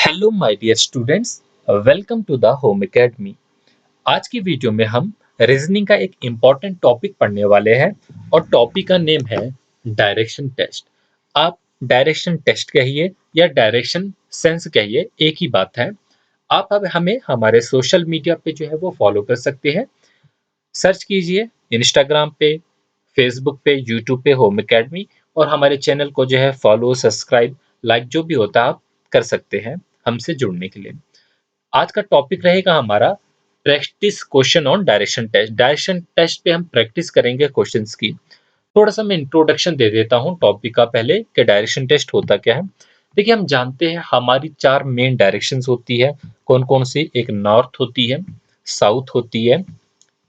Hello my dear students, welcome to the home academy. आज की video में हम रीजनिंग का एक इम्पॉर्टेंट टॉपिक पढ़ने वाले हैं और टॉपिक का नेम है डायरेक्शन टेस्ट। आप डायरेक्शन टेस्ट कहिए या डायरेक्शन सेंस कहिए, एक ही बात है। आप अब हमें हमारे सोशल मीडिया पे जो है वो फॉलो कर सकते हैं। सर्च कीजिए इंस्टाग्राम पे, फेसबुक पे, यूट्यूब पे होम एकेडमी, और हमारे चैनल को जो है फॉलो, सब्सक्राइब, लाइक जो भी होता है आप कर सकते हैं हमसे जुड़ने के लिए। आज का टॉपिक रहेगा हमारा practice question on direction test. Direction test पे हम प्रैक्टिस करेंगे क्वेश्चंस की। थोड़ा सा मैं इंट्रोडक्शन दे देता हूँ टॉपिक का पहले कि डायरेक्शन टेस्ट होता क्या है। देखिए, हम जानते हैं हमारी चार मेन डायरेक्शंस होती है। कौन कौन सी? एक नॉर्थ होती है, साउथ होती है,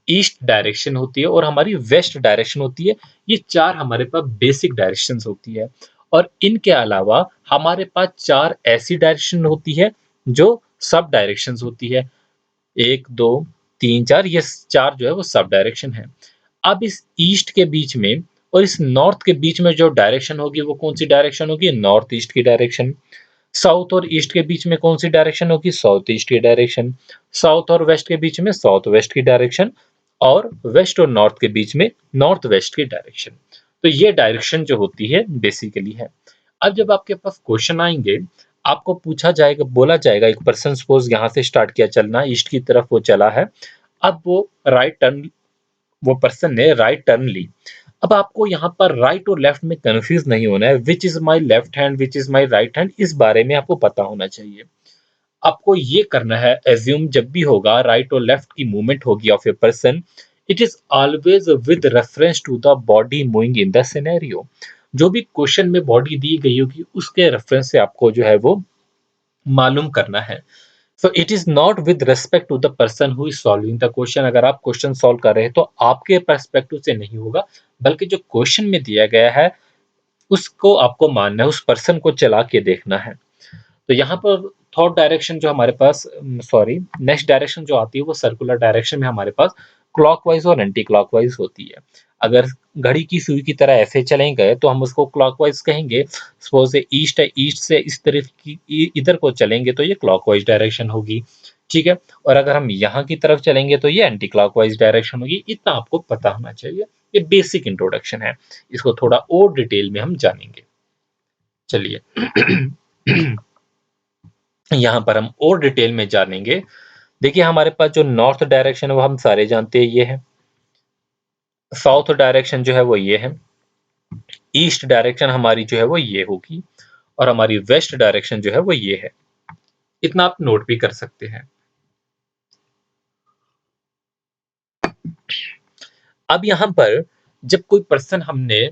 ईस्ट डायरेक्शन होती है और हमारी वेस्ट डायरेक्शन होती है। ये चार हमारे पास बेसिक डायरेक्शंस होती है। और इनके अलावा हमारे पास चार ऐसी डायरेक्शन होती है जो सब डायरेक्शंस होती है। एक, दो, तीन, चार, ये चार जो है वो सब डायरेक्शन है। अब इस ईस्ट के बीच में और इस नॉर्थ के बीच में जो डायरेक्शन होगी वो कौन सी डायरेक्शन होगी? नॉर्थ ईस्ट की डायरेक्शन। साउथ और ईस्ट के बीच में कौन सी डायरेक्शन होगी? साउथ ईस्ट की डायरेक्शन। साउथ और वेस्ट के बीच में साउथ वेस्ट की डायरेक्शन। और वेस्ट और नॉर्थ के बीच में नॉर्थ वेस्ट की डायरेक्शन। तो ये डायरेक्शन जो होती है बेसिकली है। अब जब आपके पास क्वेश्चन आएंगे, आपको पूछा जाएगा, बोला जाएगा, एक पर्सन सपोज यहाँ से स्टार्ट किया चलना, ईस्ट की तरफ वो चला है। अब वो राइट टर्न, वो पर्सन ने राइट टर्न ली। अब आपको यहाँ पर राइट और लेफ्ट में कंफ्यूज नहीं होना है। Which is my left hand, which is my right hand, इस बारे में आपको पता होना चाहिए। आपको ये करना है, एज्यूम जब भी होगा राइट और लेफ्ट की मूवमेंट होगी of a person, it is always with reference to the body moving in the scenario. जो भी क्वेश्चन में बॉडी दी गई होगी उसके रेफरेंस से आपको जो है वो मालूम करना है। So it is not with respect to the person who is solving the question. अगर आप क्वेश्चन सॉल्व कर रहे हैं तो आपके पर्सपेक्टिव से नहीं होगा, बल्कि जो क्वेश्चन में दिया गया है उसको आपको मानना है, उस पर्सन को चला के देखना है। तो यहाँ पर थॉट डायरेक्शन जो हमारे पास, सॉरी, नेक्स्ट डायरेक्शन जो आती है वो सर्कुलर डायरेक्शन में हमारे पास क्लॉकवाइज और एंटी क्लॉकवाइज होती है। अगर घड़ी की सुई की तरह ऐसे चलेंगे तो हम उसको क्लॉकवाइज कहेंगे। सपोज ईस्ट है, ईस्ट से इस तरफ की इधर को चलेंगे तो ये क्लॉकवाइज डायरेक्शन होगी। ठीक है। और अगर हम यहाँ की तरफ चलेंगे तो ये एंटी क्लॉकवाइज डायरेक्शन होगी। इतना आपको पता होना चाहिए। ये बेसिक इंट्रोडक्शन है, इसको थोड़ा और डिटेल में हम जानेंगे। चलिए यहाँ पर हम और डिटेल में जानेंगे। देखिए, हमारे पास जो नॉर्थ डायरेक्शन है वो हम सारे जानते हैं, ये है। साउथ डायरेक्शन जो है वो ये है। ईस्ट डायरेक्शन हमारी जो है वो ये होगी। और हमारी वेस्ट डायरेक्शन जो है वो ये है। इतना आप नोट भी कर सकते हैं। अब यहाँ पर जब कोई पर्सन हमने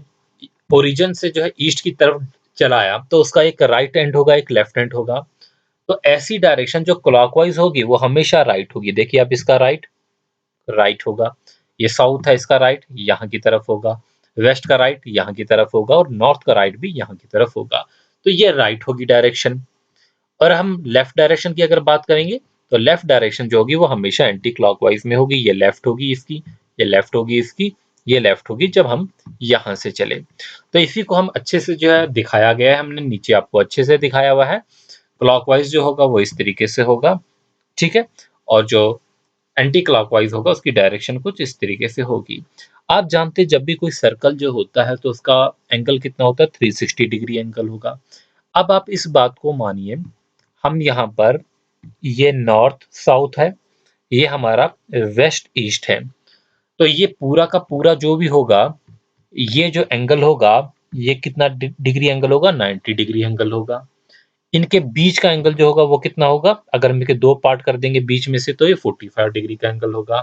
ओरिजिन से जो है ईस्ट की तरफ चलाया तो उसका एक राइट हैंड होगा, एक लेफ्ट हैंड होगा। तो ऐसी डायरेक्शन जो क्लॉकवाइज होगी वो हमेशा राइट होगी। देखिए, अब इसका राइट राइट होगा। ये साउथ है, इसका राइट यहाँ की तरफ होगा। वेस्ट का राइट यहाँ की तरफ होगा और नॉर्थ का राइट भी यहाँ की तरफ होगा। तो ये राइट होगी डायरेक्शन। और हम लेफ्ट डायरेक्शन की अगर बात करेंगे तो लेफ्ट डायरेक्शन जो होगी वो हमेशा एंटी क्लॉकवाइज में होगी। ये लेफ्ट होगी इसकी, ये लेफ्ट होगी इसकी, ये लेफ्ट होगी जब हम यहाँ से चले। तो इसी को हम अच्छे से जो है दिखाया गया है, हमने नीचे आपको अच्छे से दिखाया हुआ है। क्लॉकवाइज जो होगा वो इस तरीके से होगा। ठीक है। और जो एंटी क्लॉकवाइज होगा उसकी डायरेक्शन कुछ इस तरीके से होगी। आप जानते हैं जब भी कोई सर्कल जो होता है तो उसका एंगल कितना होता है? 360 डिग्री एंगल होगा। अब आप इस बात को मानिए, हम यहाँ पर, ये नॉर्थ साउथ है, ये हमारा वेस्ट ईस्ट है। तो ये पूरा का पूरा जो भी होगा, ये जो एंगल होगा, ये कितना डिग्री एंगल होगा? 90 डिग्री एंगल होगा। इनके बीच का एंगल जो होगा वो कितना होगा? अगर हम इनके दो पार्ट कर देंगे बीच में से तो ये 45 डिग्री का एंगल होगा।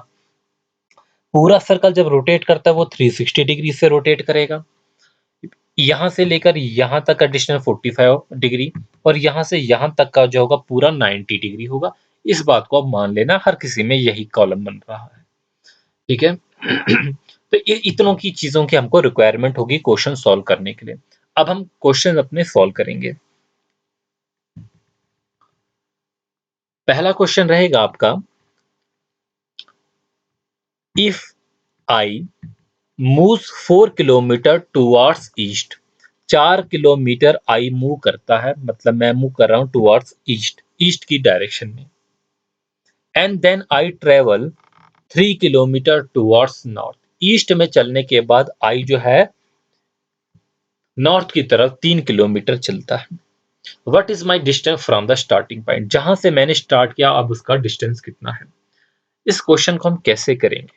पूरा सर्कल जब रोटेट करता है वो 360 डिग्री से रोटेट करेगा। यहाँ से लेकर यहाँ तक का डिस्टेंस 45 डिग्री और यहाँ से यहाँ तक का जो होगा पूरा 90 डिग्री होगा। इस बात को अब मान लेना, हर किसी में यही कॉलम बन रहा है। ठीक है। तो ये इतनों की चीजों की हमको रिक्वायरमेंट होगी क्वेश्चन सॉल्व करने के लिए। अब हम क्वेश्चन अपने सॉल्व करेंगे। पहला क्वेश्चन रहेगा आपका, if I moves 4 kilometer towards east, 4 kilometre I move करता है, मतलब मैं मूव कर रहा हूं टुवर्ड्स ईस्ट, ईस्ट की डायरेक्शन में। And then I travel 3 kilometre towards north, east में चलने के बाद आई जो है नॉर्थ की तरफ 3 किलोमीटर चलता है। What is my distance from the starting point, जहां से मैंने स्टार्ट किया अब उसका डिस्टेंस कितना है। इस क्वेश्चन को हम कैसे करेंगे?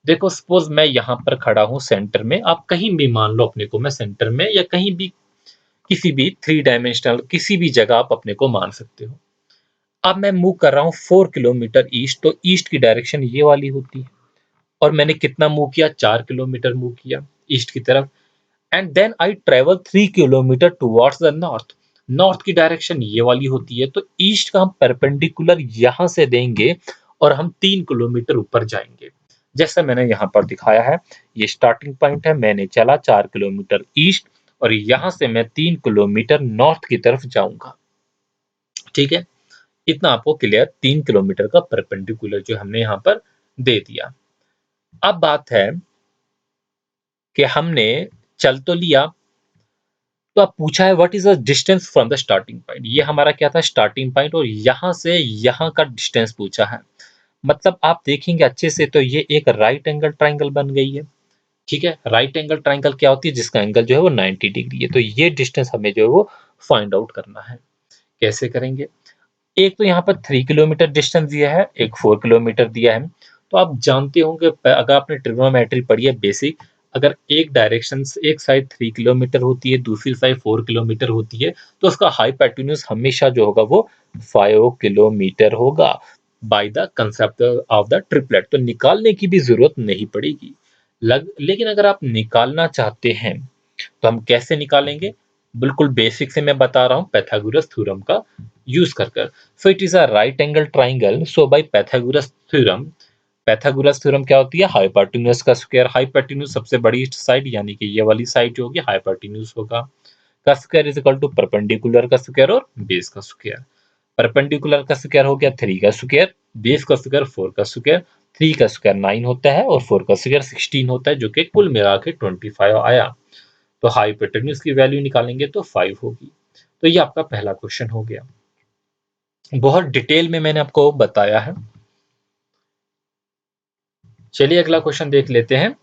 देखो, सपोज मैं यहाँ पर खड़ा हूँ सेंटर में, आप कहीं भी मान लो अपने को मैं सेंटर में, या कहीं भी किसी भी 3 डायमेंशनल किसी भी जगह आप अपने को मान सकते हो। अब मैं मूव कर रहा हूँ 4 किलोमीटर ईस्ट, तो ईस्ट की डायरेक्शन ये वाली होती है, और मैंने कितना मूव किया? 4 किलोमीटर मूव किया ईस्ट की तरफ। And then I travel 3 kilometre towards the north, north की डायरेक्शन ये वाली होती है, तो ईस्ट का हम परपेंडिकुलर यहां से देंगे और हम 3 किलोमीटर ऊपर जाएंगे, जैसा मैंने यहाँ पर दिखाया है। ये स्टार्टिंग पॉइंट है, मैंने चला 4 किलोमीटर ईस्ट, और यहां से मैं 3 किलोमीटर नॉर्थ की तरफ जाऊंगा। ठीक है, इतना आपको क्लियर, 3 किलोमीटर का परपेंडिकुलर जो हमने यहाँ पर दे दिया। अब बात है कि हमने चल तो लिया, तो अब पूछा है what is the distance from the starting point. ये हमारा क्या था? स्टार्टिंग पॉइंट, और यहां से यहां का डिस्टेंस पूछा है। मतलब आप देखेंगे अच्छे से तो ये एक राइट एंगल ट्राइंगल बन गई है। ठीक है, राइट एंगल ट्राइंगल क्या होती है? जिसका एंगल जो है वो 90 डिग्री है। तो ये डिस्टेंस हमें जो है वो फाइंड आउट करना है। कैसे करेंगे? एक तो यहाँ पर 3 किलोमीटर डिस्टेंस दिया है, एक 4 किलोमीटर दिया है। तो आप जानते होंगे, अगर आपने ट्रिग्नोमेट्री पढ़ी है बेसिक, अगर एक डायरेक्शन एक साइड 3 किलोमीटर होती है, दूसरी साइड 4 किलोमीटर होती है, तो उसका हाइपोटेन्यूज हमेशा जो होगा वो 5 किलोमीटर होगा, by the concept of the triplet. तो निकालने की भी जरूरत नहीं पड़ेगी। लेकिन अगर आप निकालना चाहते हैं तो हम कैसे निकालेंगे? बिल्कुल बेसिक से मैं बता रहा हूँ, पाइथागोरस थ्योरम का यूज कर। सो it is a right angle triangle, so by Pythagoras theorem. Pythagoras theorem क्या होती है? हाइपोटेन्यूज का स्क्वायर, हाइपोटेन्यूज सबसे बड़ी साइड यानी कि ये वाली साइड जो होगी हाइपोटेन्यूज होगा, का square is equal to perpendicular का स्क्वायर और बेस का स्क्वायर। परपेंडिकुलर का स्क्वायर हो गया 3 का स्क्वायर, बेस का स्क्वायर 4 का स्क्वायर। 3 का स्क्वायर 9 होता है और 4 का स्क्वायर 16 होता है, जो कि कुल मिला के 25 आया। तो हाइपोटेन्यूज की वैल्यू निकालेंगे तो 5 होगी। तो ये आपका पहला क्वेश्चन हो गया, बहुत डिटेल में मैंने आपको बताया है। चलिए अगला क्वेश्चन देख लेते हैं।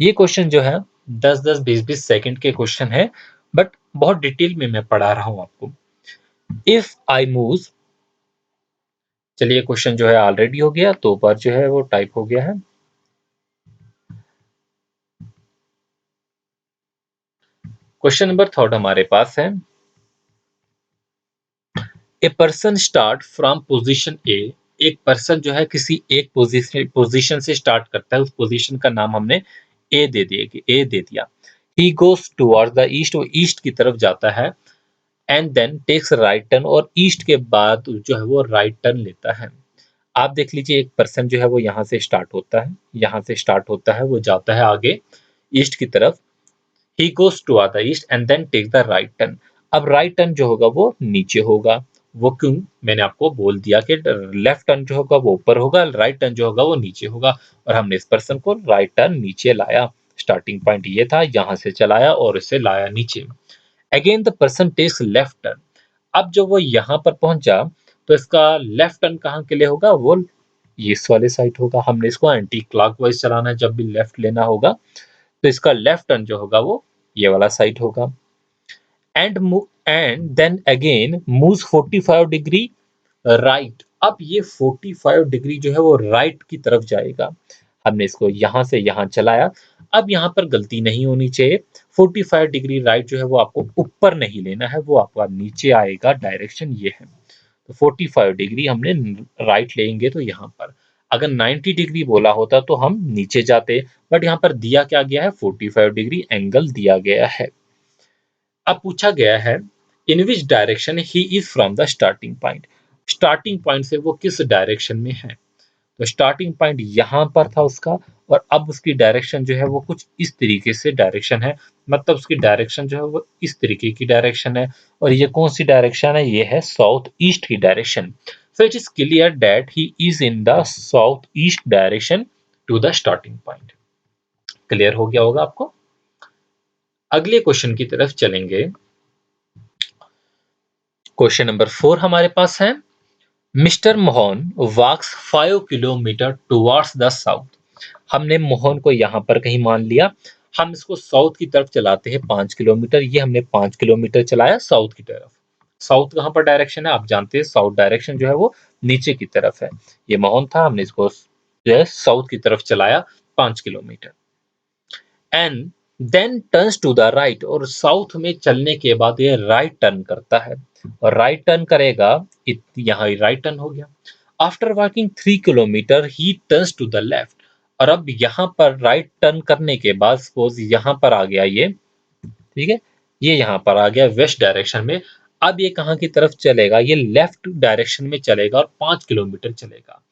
ये क्वेश्चन जो है 10-10 20-20 सेकंड के क्वेश्चन है, बट बहुत डिटेल में मैं पढ़ा रहा हूं आपको। इफ आई मूव, चलिए क्वेश्चन जो है ऑलरेडी हो गया, तो पर जो है वो टाइप हो गया है। क्वेश्चन नंबर थर्ड हमारे पास है, a person start from position A. एक पर्सन जो है किसी एक पोजीशन से स्टार्ट करता है, उस पोजीशन का नाम हमने ए दे दिया। He goes towards the east, वो ईस्ट की तरफ जाता है। And then takes right turn, और ईस्ट के बाद जो है वो राइट टर्न लेता है। आप देख लीजिए, एक पर्सन जो है वो यहाँ से स्टार्ट होता है, यहाँ से स्टार्ट होता है, वो जाता है आगे ईस्ट की तरफ। He goes to the east and then take the right turn. अब राइट टर्न जो होगा वो नीचे होगा। वो क्यों? मैंने आपको बोल दिया कि लेफ्ट टर्न जो होगा वो ऊपर होगा, राइट टर्न जो होगा वो नीचे होगा, और हमने इस पर्सन को राइट टर्न नीचे लाया। स्टार्टिंग पॉइंट ये था, यहाँ से चलाया और इसे लाया नीचे। Again the person takes left turn. अब जब वो यहाँ पर पहुंचा, तो इसका लेफ्ट टर्न कहाँ के लिए होगा? वो ये इस वाले साइड होगा। हमने इसको एंटी क्लॉकवाइज चलाना है, जब भी लेफ्ट लेना होगा तो इसका लेफ्ट टर्न जो होगा वो ये वाला साइड होगा। And then again move 45 degree right. अब ये 45 डिग्री जो है वो राइट की तरफ जाएगा। हमने इसको यहां से यहां चलाया। अब यहाँ पर गलती नहीं होनी चाहिए, 45 डिग्री राइट जो है वो आपको ऊपर नहीं लेना है, वो आपका नीचे आएगा, डायरेक्शन ये है। तो 45 डिग्री हमने राइट लेंगे तो यहाँ पर, अगर 90 डिग्री बोला होता तो हम नीचे जाते, बट यहाँ पर दिया क्या गया है? 45 डिग्री एंगल दिया गया है। अब पूछा गया है, in which direction he is from the starting point. Starting point से वो किस डायरेक्शन में है? तो स्टार्टिंग पॉइंट यहाँ पर था उसका, और अब उसकी डायरेक्शन जो है वो कुछ इस तरीके से डायरेक्शन है। मतलब उसकी डायरेक्शन जो है वो इस तरीके की डायरेक्शन है, और ये कौन सी डायरेक्शन है? ये है साउथ ईस्ट की direction. So it is clear that he is in the south east direction to the starting point. Clear हो गया होगा आपको? अगले क्वेश्चन की तरफ चलेंगे। क्वेश्चन नंबर 4 हमारे पास है, mister Mohan walks 5 kilometre towards the south. हमने मोहन को यहाँ पर कहीं मान लिया, हम इसको साउथ की तरफ चलाते हैं 5 किलोमीटर। ये हमने 5 किलोमीटर चलाया साउथ की तरफ। साउथ कहाँ पर डायरेक्शन है, आप जानते हैं साउथ डायरेक्शन जो है वो नीचे की तरफ है। ये मोहन था, हमने इसको जो है साउथ की तरफ चलाया 5 kilometre. And then turns to the right, और साउथ में चलने के बाद ये राइट टर्न करता है, और राइट टर्न करेगा, यहाँ राइट टर्न हो गया। After walking 3 kilometre he turns to the left, और अब यहाँ पर राइट टर्न करने के बाद सपोज यहाँ पर आ गया ये, ठीक है, ये यहाँ पर आ गया वेस्ट डायरेक्शन में। अब ये कहाँ की तरफ चलेगा, ये लेफ्ट डायरेक्शन में चलेगा और 5 किलोमीटर चलेगा।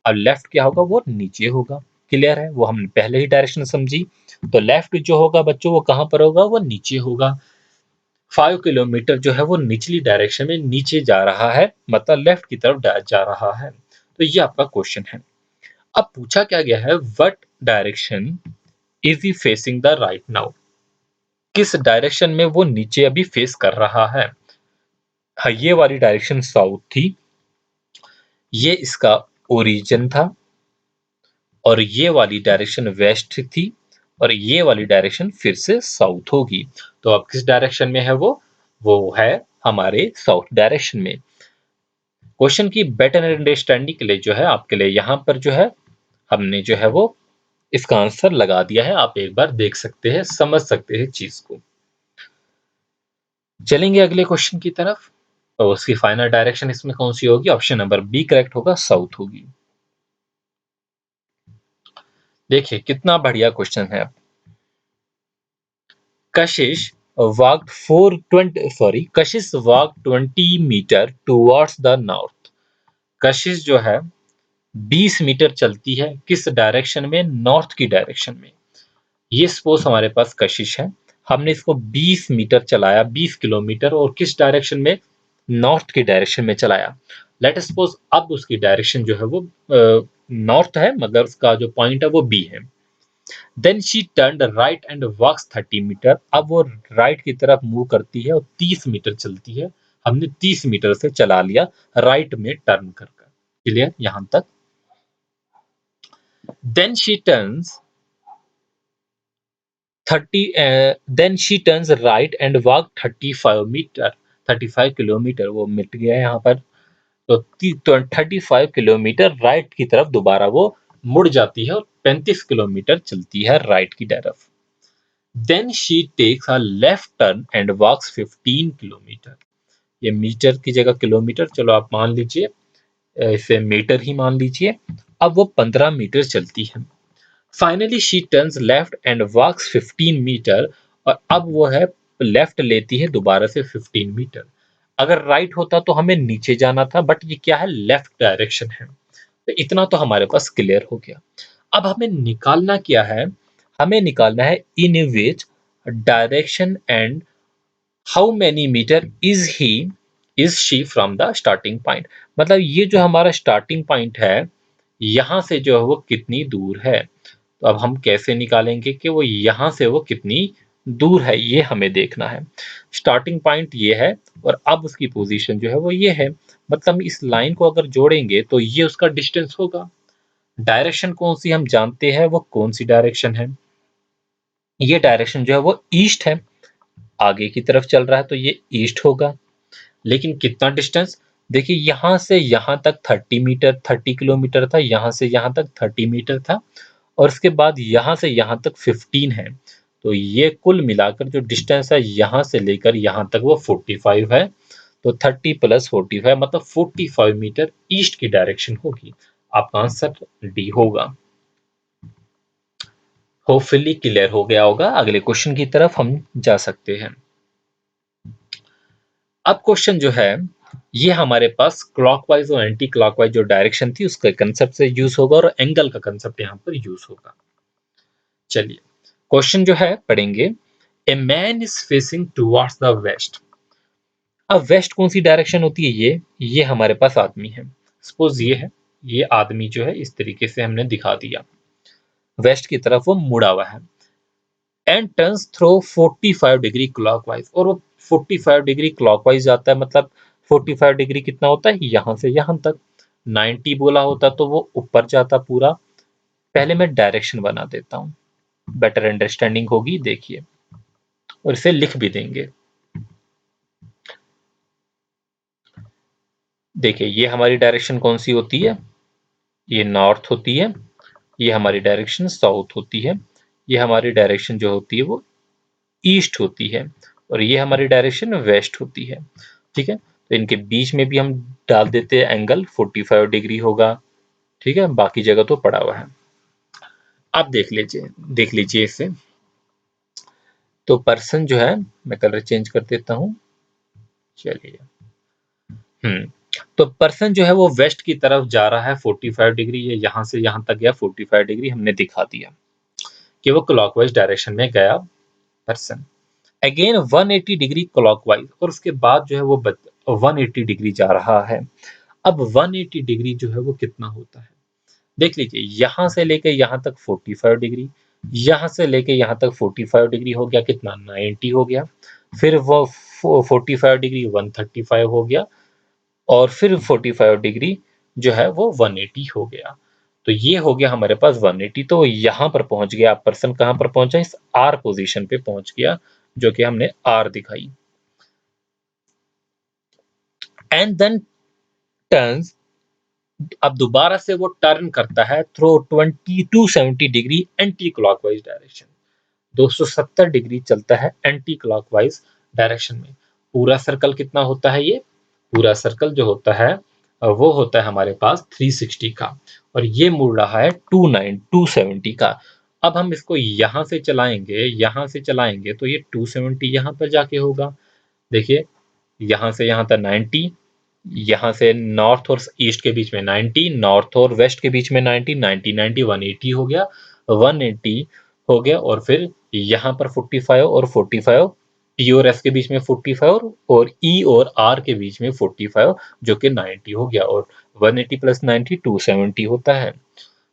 अब लेफ्ट क्या होगा, वो नीचे होगा। क्लियर है, वो हमने पहले ही डायरेक्शन समझी। तो लेफ्ट जो होगा बच्चों, वो कहां पर होगा, वो नीचे होगा। 5 किलोमीटर जो है वो निचली डायरेक्शन में नीचे जा रहा है, मतलब लेफ्ट की तरफ जा रहा है। तो ये आपका क्वेश्चन है। अब पूछा क्या गया है, what direction is he facing the right now. किस डायरेक्शन में वो नीचे अभी फेस कर रहा है। हाँ, ये वाली डायरेक्शन साउथ थी, ये इसका ओरिजिन था, और ये वाली डायरेक्शन वेस्ट थी, और ये वाली डायरेक्शन फिर से साउथ होगी। तो अब किस डायरेक्शन में है वो है हमारे साउथ डायरेक्शन में। क्वेश्चन की बेटर अंडरस्टैंडिंग के लिए जो है आपके लिए यहाँ पर जो है हमने जो है वो इसका आंसर लगा दिया है। आप एक बार देख सकते हैं, समझ सकते हैं चीज को। चलेंगे अगले क्वेश्चन की तरफ। तो उसकी फाइनल डायरेक्शन इसमें कौन सी होगी, ऑप्शन नंबर बी करेक्ट होगा, साउथ होगी। देखिए कितना बढ़िया क्वेश्चन है। Kashish walked 20 metre towards the north. Kashish जो है 20 मीटर चलती है किस डायरेक्शन में, नॉर्थ की डायरेक्शन में। ये सपोज हमारे पास कशिश है, हमने इसको 20 मीटर चलाया, 20 किलोमीटर, और किस डायरेक्शन में, नॉर्थ की डायरेक्शन में चलाया। लेट सपोज अब उसकी डायरेक्शन जो है वो नॉर्थ है, मतलब उसका जो पॉइंट है वो बी है। Then she turn right and walks 30 metre. अब वो राइट की तरफ मूव करती है और 30 मीटर चलती है। हमने 30 मीटर से चला लिया राइट में टर्न कर कर। क्लियर यहां तक। Then she turns 30 then she turns right and walk 35 metre. 35 kilometre वो मिट गया यहाँ पर। तो 35 किलोमीटर राइट की तरफ दोबारा वो मुड़ जाती है और 35 किलोमीटर चलती है राइट की तरफ। Then she takes a left turn and walks 15 kilometre. ये मीटर की जगह किलोमीटर, चलो आप मान लीजिए, इसे मीटर ही मान लीजिए। अब वो 15 मीटर चलती है। Finally she turns left and walks 15 metre, और अब वो है लेफ्ट लेती है दोबारा से 15 मीटर। अगर राइट होता तो हमें नीचे जाना था, बट ये क्या है, लेफ्ट डायरेक्शन है। तो इतना तो हमारे पास क्लियर हो गया। अब हमें निकालना क्या है, हमें निकालना है in which direction and how many metre is she from the starting point. मतलब ये जो हमारा स्टार्टिंग पॉइंट है, यहां से जो है वो कितनी दूर है। तो अब हम कैसे निकालेंगे कि वो यहां से वो कितनी दूर है, ये हमें देखना है। स्टार्टिंग पॉइंट ये है, और अब उसकी पोजीशन जो है वो ये है। मतलब इस लाइन को अगर जोड़ेंगे तो ये उसका डिस्टेंस होगा। डायरेक्शन कौन सी हम जानते हैं, वो कौन सी डायरेक्शन है, ये डायरेक्शन जो है वो ईस्ट है। आगे की तरफ चल रहा है तो ये ईस्ट होगा। लेकिन कितना डिस्टेंस, देखिए यहां से यहां तक 30 मीटर, 30 किलोमीटर था, यहां से यहां तक 30 मीटर था, और उसके बाद यहां से यहां तक 15 है। तो ये कुल मिलाकर जो डिस्टेंस है यहां से लेकर यहां तक वो 45 है। तो 30 प्लस 45 मतलब 45 मीटर ईस्ट की डायरेक्शन होगी। आपका आंसर डी होगा। होपफुली क्लियर हो गया होगा। अगले क्वेश्चन की तरफ हम जा सकते हैं। अब क्वेश्चन जो है ये हमारे पास क्लॉकवाइज और एंटी क्लॉकवाइज जो डायरेक्शन थी उसके कंसेप्ट से यूज होगा, और एंगल का कंसेप्ट यहाँ पर यूज होगा। चलिए क्वेश्चन जो है पढ़ेंगे। A man is facing towards the west. अब वेस्ट कौन सी डायरेक्शन होती है, ये हमारे पास आदमी है। सपोज ये है, ये आदमी जो है इस तरीके से हमने दिखा दिया, वेस्ट की तरफ वो मुड़ा हुआ है। And turns through 45 degree clockwise, और वो 45 डिग्री क्लॉकवाइज जाता है, मतलब 45 डिग्री कितना होता है, यहां से यहां तक। 90 बोला होता तो वो ऊपर जाता पूरा। पहले मैं डायरेक्शन बना देता हूं, बेटर अंडरस्टैंडिंग होगी, देखिए, और इसे लिख भी देंगे। देखिए ये हमारी डायरेक्शन कौन सी होती है, ये नॉर्थ होती है, ये हमारी डायरेक्शन साउथ होती है, ये हमारी डायरेक्शन जो होती है वो ईस्ट होती है, और ये हमारी डायरेक्शन वेस्ट होती है। ठीक है, तो इनके बीच में भी हम डाल देते हैं एंगल, 45 डिग्री होगा। ठीक है, बाकी जगह तो पड़ा हुआ है। आप देख लीजिए इसे। तो पर्सन जो है, मैं कलर चेंज कर देता हूं, चलिए। तो पर्सन जो है वो वेस्ट की तरफ जा रहा है 45 डिग्री, ये यहां से यहां तक गया 45 डिग्री, हमने दिखा दिया कि वो क्लॉकवाइज डायरेक्शन में गया पर्सन। अगेन 180 डिग्री क्लॉकवाइज, और उसके बाद जो है वो 180 डिग्री जा रहा है। अब 180 डिग्री जो है वो कितना होता है, देख लीजिए, यहां से लेके यहां तक 45 डिग्री, यहां से लेके यहां तक 45 डिग्री हो गया, कितना, 90 हो गया। फिर वो 45 डिग्री 135 हो गया, और फिर 45 डिग्री जो है वो 180 हो गया। तो ये हो गया हमारे पास 180। तो यहां पर पहुंच गया पर्सन, कहां पर पहुंचा, इस आर पोजीशन पे पहुंच गया, जो कि हमने आर दिखाई। एंड देन टर्न्स, अब दोबारा से वो टर्न करता है through 270 degree anti clockwise direction. 270 degree चलता है एंटी क्लॉकवाइज डायरेक्शन में। पूरा सर्कल कितना होता है, ये पूरा सर्कल जो होता है वो होता है हमारे पास 360 का, और ये मुड़ रहा है 270 का। अब हम इसको यहां से चलाएंगे तो ये 270 यहां पर जाके होगा। देखिए, यहां से यहां तक 90, यहां से नॉर्थ और ईस्ट के बीच में 90, नॉर्थ और वेस्ट के बीच में 90, 90 90 180 हो गया, 180 हो गया, और फिर यहां पर 45 और 45, पी और एस के बीच में 45, और ई और आर के बीच में 45, जो कि 90 हो गया, और 180 प्लस 90 270 होता है।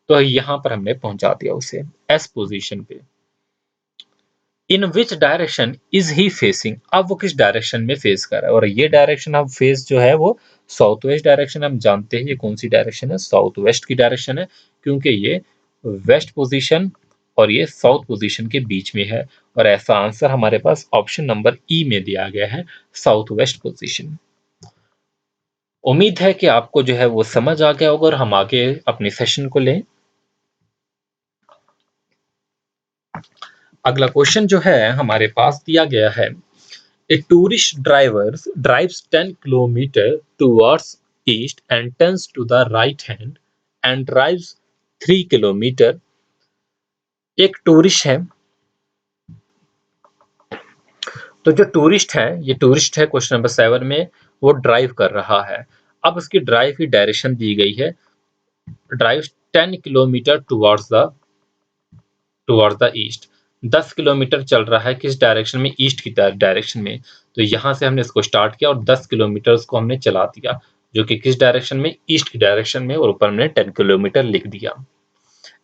तो यहां पर हमने पहुंचा दिया उसे एस पोजीशन पे। In which direction is he facing, अब वो किस डायरेक्शन में फेस कर रहा है, और ये डायरेक्शन अब फेस जो है वो साउथ वेस्ट डायरेक्शन। हम जानते हैं ये कौन सी डायरेक्शन है, साउथ वेस्ट की डायरेक्शन है, क्योंकि ये वेस्ट पोजीशन और ये साउथ पोजीशन के बीच में है, और ऐसा आंसर हमारे पास ऑप्शन नंबर ई में दिया गया है, साउथ वेस्ट पोजीशन। उम्मीद है कि आपको जो है वो समझ आ गया होगा, और हम आगे अपने सेशन को लें। अगला क्वेश्चन जो है हमारे पास दिया गया है, A tourist drives 10 kilometer towards east and turns to the right hand and drives 3 kilometre. एक टूरिस्ट है, तो जो टूरिस्ट है, ये टूरिस्ट है क्वेश्चन नंबर 7 में, वो ड्राइव कर रहा है। अब उसकी ड्राइव की डायरेक्शन दी गई है, drive 10 kilometre towards the east. 10 kilometre चल रहा है किस डायरेक्शन में, ईस्ट की डायरेक्शन में। तो यहां से हमने इसको स्टार्ट किया और 10 किलोमीटर को हमने चला दिया, जो कि किस डायरेक्शन में, ईस्ट की डायरेक्शन में, और ऊपर हमने 10 किलोमीटर लिख दिया।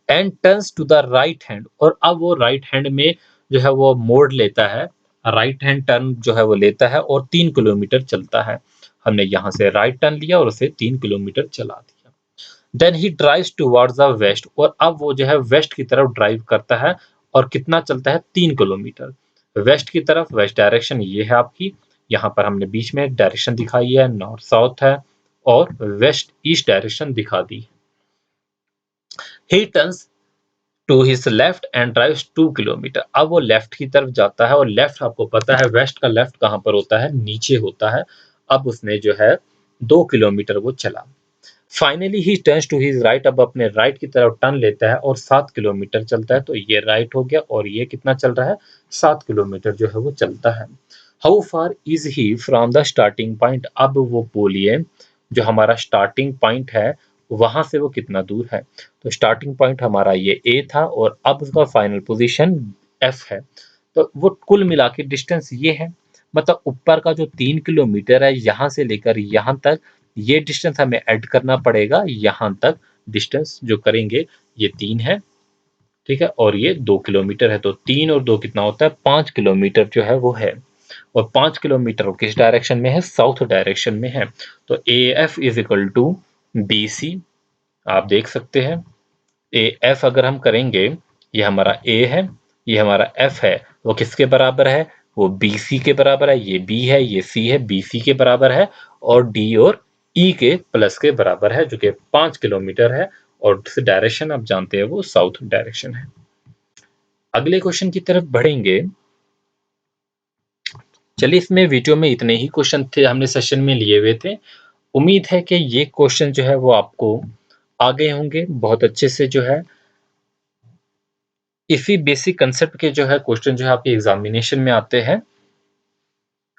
And turns to the right hand, और अब वो राइट हैंड में जो है वो मोड़ लेता है, राइट हैंड टर्न जो है वो लेता है, और 3 किलोमीटर चलता है। हमने यहाँ से राइट टर्न लिया और उसे 3 किलोमीटर चला दिया। Then he drives towards the west, और अब वो जो है वेस्ट की तरफ ड्राइव करता है, और कितना चलता है, 3 किलोमीटर वेस्ट की तरफ। वेस्ट डायरेक्शन ये है आपकी, यहाँ पर हमने बीच में डायरेक्शन दिखाई है, नॉर्थ साउथ है, और वेस्ट ईस्ट डायरेक्शन दिखा दी। He turns to his left and drives 2 kilometre, अब वो लेफ्ट की तरफ जाता है, और लेफ्ट आपको पता है वेस्ट का लेफ्ट कहाँ पर होता है, नीचे होता है। अब उसने जो है 2 किलोमीटर वो चला। Finally he turns to his right, अब अपने राइट की तरफ टर्न लेता है और 7 किलोमीटर चलता है। तो ये राइट हो गया, और ये कितना चल रहा है, 7 किलोमीटर जो है वो चलता है। How far is he from the starting point, अब वो बोलिए जो हमारा स्टार्टिंग पॉइंट है वहां से वो कितना दूर है। तो स्टार्टिंग पॉइंट हमारा ये ए था, और अब उसका फाइनल पोजीशन एफ है। तो वो कुल मिला के डिस्टेंस ये है, मतलब ऊपर का जो 3 किलोमीटर है यहाँ से लेकर यहाँ तक, ये डिस्टेंस हमें ऐड करना पड़ेगा। यहाँ तक डिस्टेंस जो करेंगे ये 3 है। ठीक है, और ये 2 किलोमीटर है, तो 3 और 2 कितना होता है, 5 किलोमीटर जो है वो है। और 5 किलोमीटर किस डायरेक्शन में है, साउथ डायरेक्शन में है। तो AF is equal to BC, आप देख सकते हैं। AF अगर हम करेंगे, ये हमारा A है, ये हमारा F है, वो किसके बराबर है, वो BC के बराबर है। ये B है, ये C है, BC के बराबर है, और D और E के प्लस के बराबर है, जो कि 5 किलोमीटर है, और डायरेक्शन आप जानते हैं वो साउथ डायरेक्शन है। अगले क्वेश्चन की तरफ बढ़ेंगे। चलिए, इसमें वीडियो में इतने ही क्वेश्चन थे, हमने सेशन में लिए हुए थे। उम्मीद है कि ये क्वेश्चन जो है वो आपको आ गए होंगे बहुत अच्छे से। जो है इसी बेसिक कंसेप्ट के जो है क्वेश्चन जो है आपके एग्जामिनेशन में आते हैं।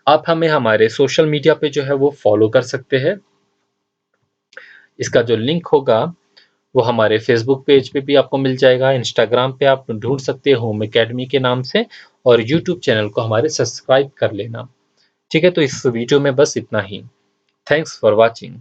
आप हमें हमारे सोशल मीडिया पे जो है वो फॉलो कर सकते हैं। इसका जो लिंक होगा वो हमारे फेसबुक पेज पे भी आपको मिल जाएगा, इंस्टाग्राम पे आप ढूंढ सकते हैं होम एकेडमी के नाम से, और यूट्यूब चैनल को हमारे सब्सक्राइब कर लेना। ठीक है, तो इस वीडियो में बस इतना ही। Thanks for watching.